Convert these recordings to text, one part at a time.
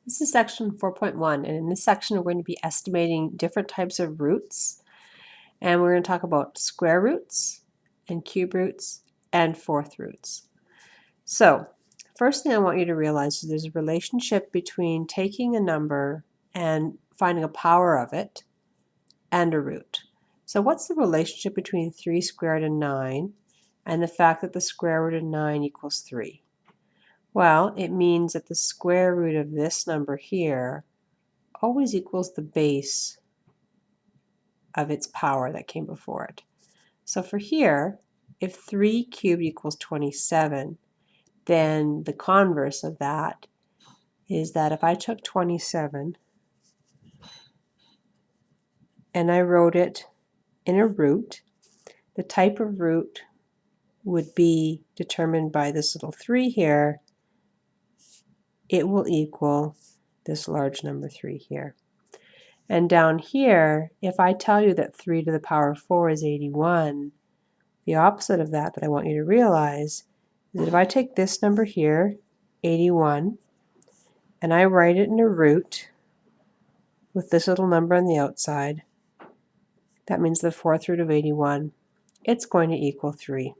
This is section 4.1, and in this section we're going to be estimating different types of roots, and we're going to talk about square roots and cube roots and fourth roots. So first thing I want you to realize is there's a relationship between taking a number and finding a power of it and a root. So what's the relationship between 3 squared and 9 and the fact that the square root of 9 equals 3? Well, it means that the square root of this number here always equals the base of its power that came before it. So for here, if 3 cubed equals 27, then the converse of that is that if I took 27 and I wrote it in a root, the type of root would be determined by this little 3 here. It will equal this large number 3 here. And down here, if I tell you that 3 to the power 4 is 81, the opposite of that I want you to realize is that if I take this number here, 81, and I write it in a root with this little number on the outside, that means the fourth root of 81, it's going to equal 3.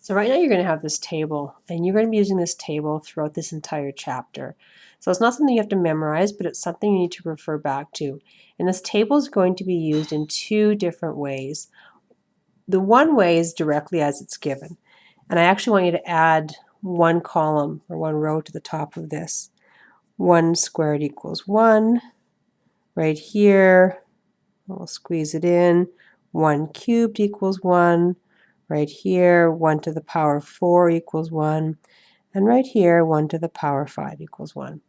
So right now you're going to have this table, and you're going to be using this table throughout this entire chapter. So it's not something you have to memorize, but it's something you need to refer back to. And this table is going to be used in two different ways. The one way is directly as it's given. And I actually want you to add one column or one row to the top of this. 1 squared equals 1. Right here, we'll squeeze it in. 1 cubed equals 1. Right here, 1 to the power 4 equals 1. And right here, 1 to the power 5 equals 1.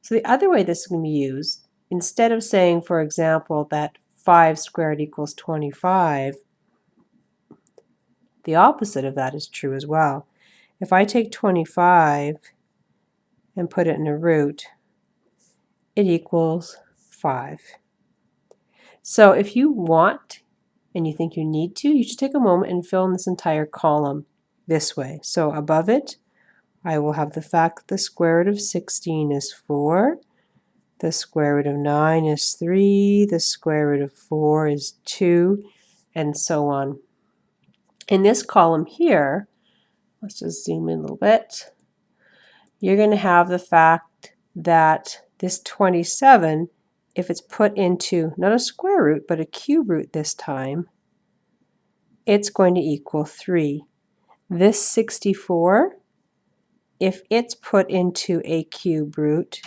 So the other way this can be used, instead of saying, for example, that 5 squared equals 25, the opposite of that is true as well. If I take 25 and put it in a root, it equals 5. So if you want and you think you need to, you should take a moment and fill in this entire column this way. So above it, I will have the fact that the square root of 16 is 4, the square root of 9 is 3, the square root of 4 is 2, and so on. In this column here, let's just zoom in a little bit, you're going to have the fact that this 27, if it's put into not a square root but a cube root this time, it's going to equal 3. This 64, if it's put into a cube root,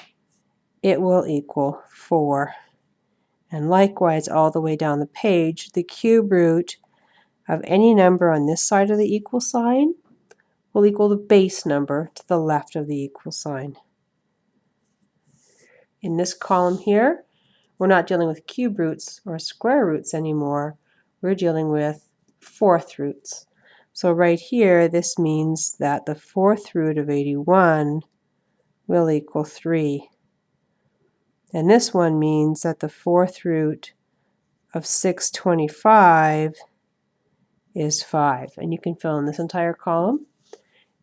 it will equal 4. And likewise, all the way down the page, the cube root of any number on this side of the equal sign will equal the base number to the left of the equal sign. In this column here, we're not dealing with cube roots or square roots anymore. We're dealing with fourth roots. So right here, this means that the fourth root of 81 will equal 3. And this one means that the fourth root of 625 is 5. And you can fill in this entire column.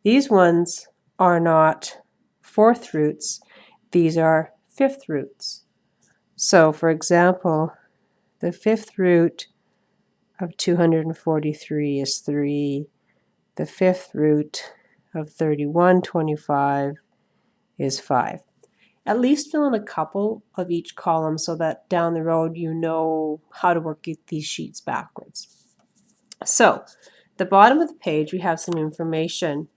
These ones are not fourth roots. These are fifth roots. So for example, the fifth root of 243 is 3. The fifth root of 3125 is 5. At least fill in a couple of each column so that down the road you know how to work these sheets backwards. So, the bottom of the page we have some information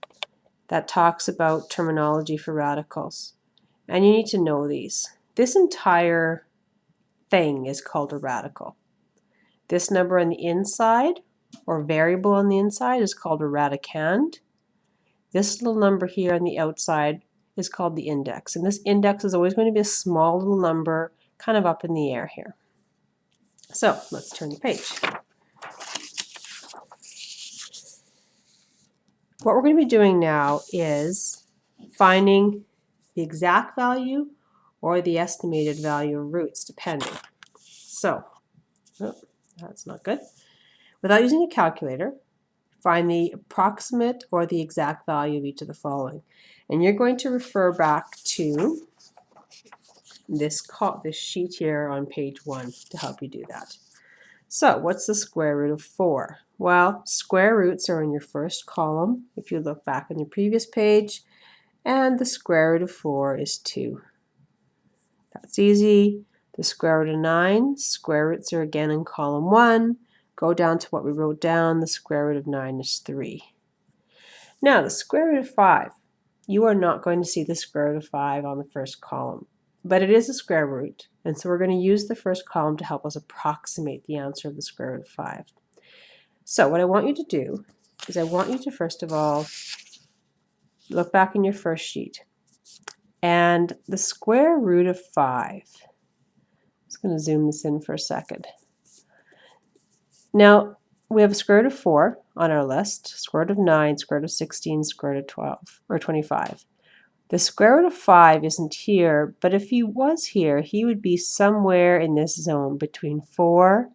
that talks about terminology for radicals. And you need to know these. This entire thing is called a radical. This number on the inside, or variable on the inside, is called a radicand. This little number here on the outside is called the index. And this index is always going to be a small little number kind of up in the air here. So let's turn the page. What we're going to be doing now is finding the exact value or the estimated value of roots, depending. So, that's not good. Without using a calculator, find the approximate or the exact value of each of the following. And you're going to refer back to this sheet here on page 1 to help you do that. So what's the square root of 4? Well, square roots are in your first column if you look back on your previous page, and the square root of 4 is 2. That's easy. The square root of 9, square roots are again in column 1. Go down to what we wrote down, the square root of 9 is 3. Now the square root of 5. You are not going to see the square root of 5 on the first column, but it is a square root, and so we're going to use the first column to help us approximate the answer of the square root of 5. So what I want you to do is I want you to first of all look back in your first sheet, and the square root of 5, I'm just going to zoom this in for a second. Now we have a square root of 4 on our list, square root of 9, square root of 16, square root of 12, or 25. The square root of 5 isn't here, but if he was here, he would be somewhere in this zone between 4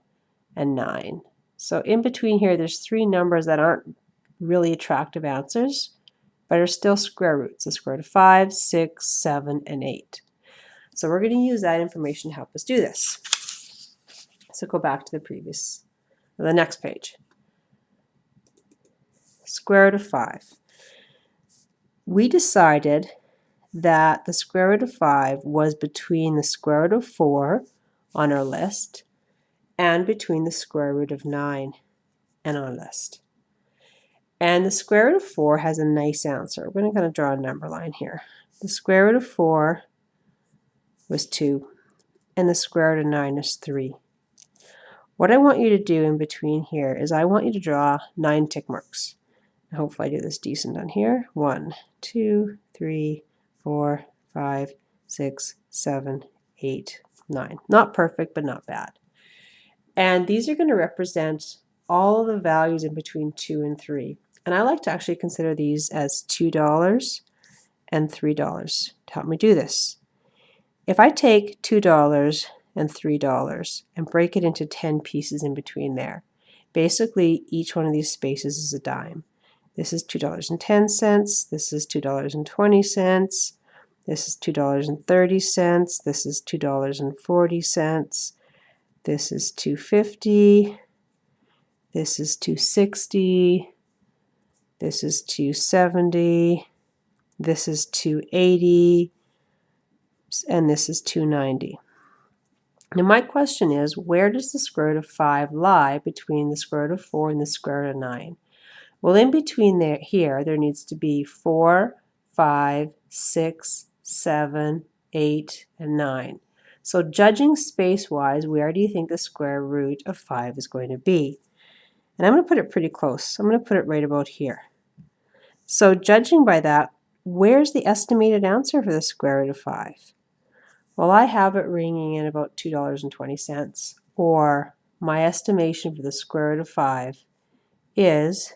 and 9. So in between here, there's 3 numbers that aren't really attractive answers, but are still square roots, the square root of 5, 6, 7, and 8. So we're going to use that information to help us do this. So go back to the next page. Square root of 5. We decided that the square root of 5 was between the square root of 4 on our list and between the square root of 9 on our list. And the square root of 4 has a nice answer. We're going to kind of draw a number line here. The square root of 4 was 2, and the square root of 9 is 3. What I want you to do in between here is I want you to draw 9 tick marks. Hopefully I do this decent on here. 1, 2, 3, 4, 5, 6, 7, 8, 9. Not perfect, but not bad. And these are going to represent all of the values in between 2 and 3. And I like to actually consider these as $2 and $3 to help me do this. If I take $2 and $3 and break it into 10 pieces in between there, basically each one of these spaces is a dime. This is $2.10, this is $2.20, this is $2.30, this is $2.40, this is $2.50, this is $2.60, this is $2.70, this is $2.80, and this is $2.90. Now my question is, where does the square root of 5 lie between the square root of 4 and the square root of 9? Well, in between there needs to be 4, 5, 6, 7, 8, and 9. So judging space-wise, where do you think the square root of 5 is going to be? And I'm going to put it pretty close. I'm going to put it right about here. So judging by that, where's the estimated answer for the square root of 5? Well, I have it ringing in about $2.20, or my estimation for the square root of 5 is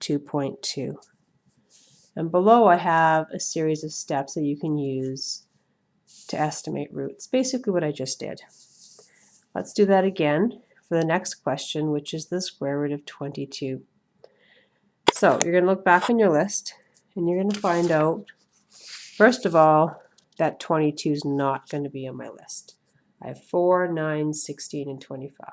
2.2. And below I have a series of steps that you can use to estimate roots, basically what I just did. Let's do that again for the next question, which is the square root of 22. So you're going to look back on your list and you're going to find out, first of all, that 22 is not going to be on my list. I have 4, 9, 16, and 25.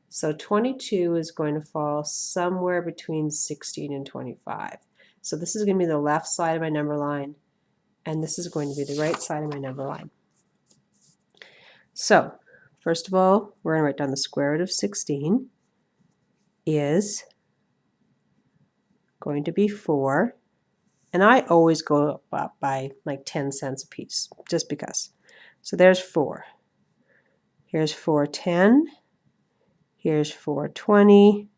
So 22 is going to fall somewhere between 16 and 25. So this is going to be the left side of my number line, and this is going to be the right side of my number line. So first of all, we're going to write down the square root of 16 is going to be 4. And I always go up by like 10 cents a piece, just because. So there's 4. Here's 410. Here's 420.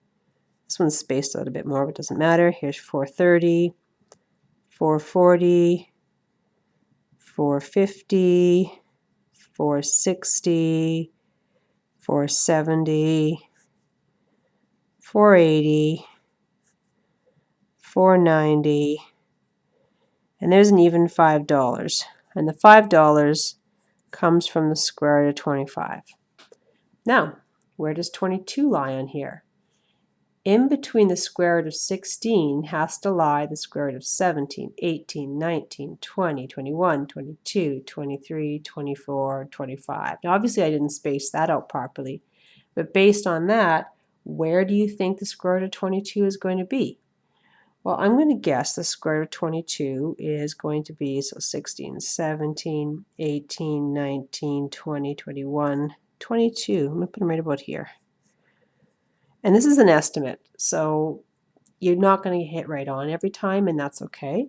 This one's spaced out a bit more, but it doesn't matter. Here's 430, 440, 450, 460, 470, 480, 490, and there's an even $5. And the $5 comes from the square root of 25. Now, where does 22 lie on here? in between the square root of 16 has to lie the square root of 17, 18, 19, 20, 21, 22, 23, 24, 25. Now obviously I didn't space that out properly, but based on that, where do you think the square root of 22 is going to be? Well, I'm going to guess the square root of 22 is going to be, so 16, 17, 18, 19, 20, 21, 22. I'm going to put them right about here. And this is an estimate, so you're not going to hit right on every time, and that's okay.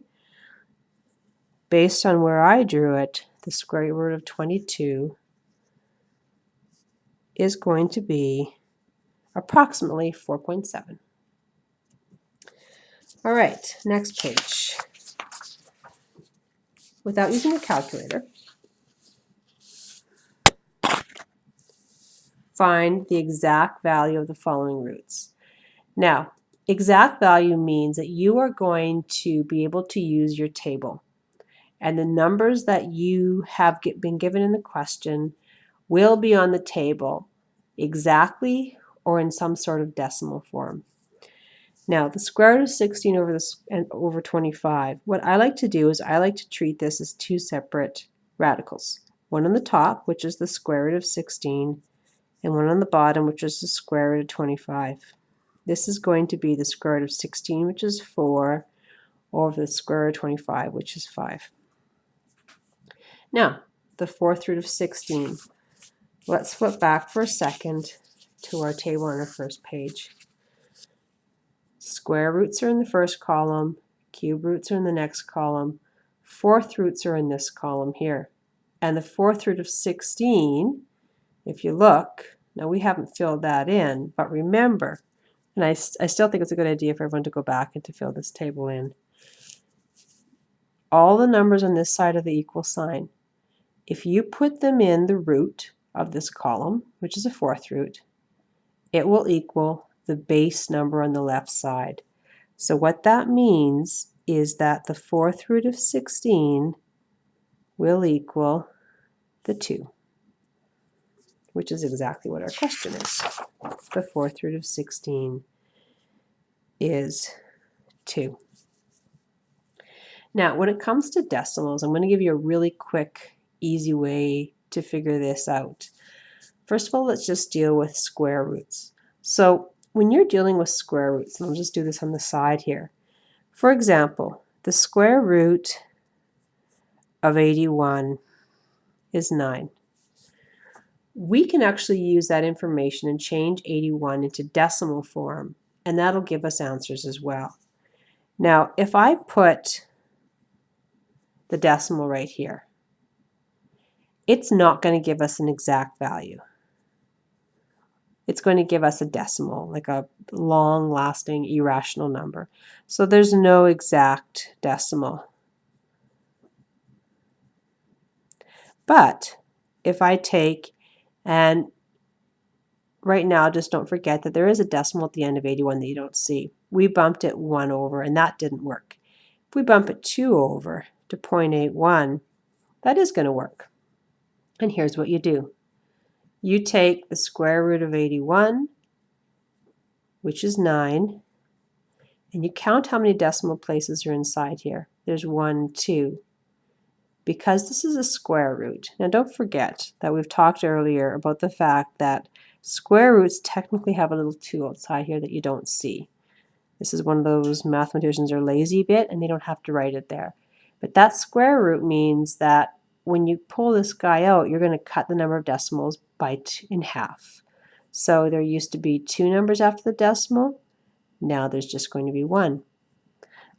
Based on where I drew it, the square root of 22 is going to be approximately 4.7. All right, next page. Without using a calculator, find the exact value of the following roots. Now, exact value means that you are going to be able to use your table. And the numbers that you have been given in the question will be on the table exactly or in some sort of decimal form. Now, the square root of 16 over 25, what I like to do is I like to treat this as two separate radicals. One on the top, which is the square root of 16, and one on the bottom, which is the square root of 25. This is going to be the square root of 16, which is 4, over the square root of 25, which is 5. Now, the fourth root of 16. Let's flip back for a second to our table on our first page. Square roots are in the first column, cube roots are in the next column, fourth roots are in this column here. And the fourth root of 16, if you look, now we haven't filled that in, but remember, and I still think it's a good idea for everyone to go back and to fill this table in. All the numbers on this side of the equal sign, if you put them in the root of this column, which is a fourth root, it will equal the base number on the left side. So what that means is that the fourth root of 16 will equal the 2. Which is exactly what our question is. The fourth root of 16 is 2. Now, when it comes to decimals, I'm going to give you a really quick, easy way to figure this out. First of all, let's just deal with square roots. So when you're dealing with square roots, and I'll just do this on the side here. For example, the square root of 81 is 9. We can actually use that information and change 81 into decimal form, and that'll give us answers as well. Now, if I put the decimal right here, it's not going to give us an exact value. It's going to give us a decimal, like a long-lasting irrational number. So there's no exact decimal. But if I take, and right now just don't forget that there is a decimal at the end of 81 that you don't see. We bumped it 1 over, and that didn't work. If we bump it 2 over to 0.81, that is going to work. And here's what you do. You take the square root of 81, which is 9, and you count how many decimal places are inside here. There's 1, 2. Because this is a square root, now don't forget that we've talked earlier about the fact that square roots technically have a little 2 outside here that you don't see. This is one of those mathematicians are lazy bit and they don't have to write it there. But that square root means that when you pull this guy out, you're going to cut the number of decimals in half. So there used to be 2 numbers after the decimal. Now there's just going to be 1.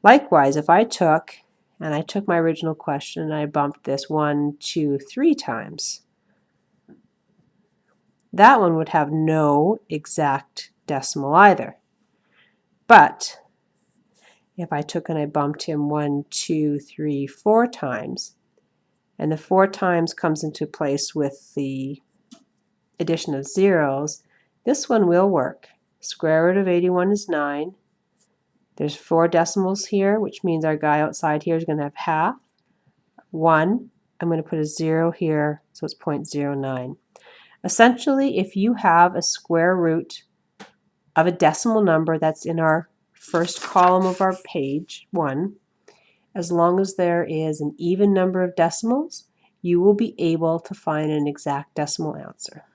Likewise, if I took my original question and I bumped this 1, 2, 3 times, that one would have no exact decimal either. But if I took and I bumped him 1, 2, 3, 4 times, and the 4 times comes into place with the addition of zeros, this one will work. Square root of 81 is 9. There's 4 decimals here, which means our guy outside here is going to have half. 1, I'm going to put a 0 here, so it's 0.09. Essentially, if you have a square root of a decimal number that's in our first column of our page 1, as long as there is an even number of decimals, you will be able to find an exact decimal answer.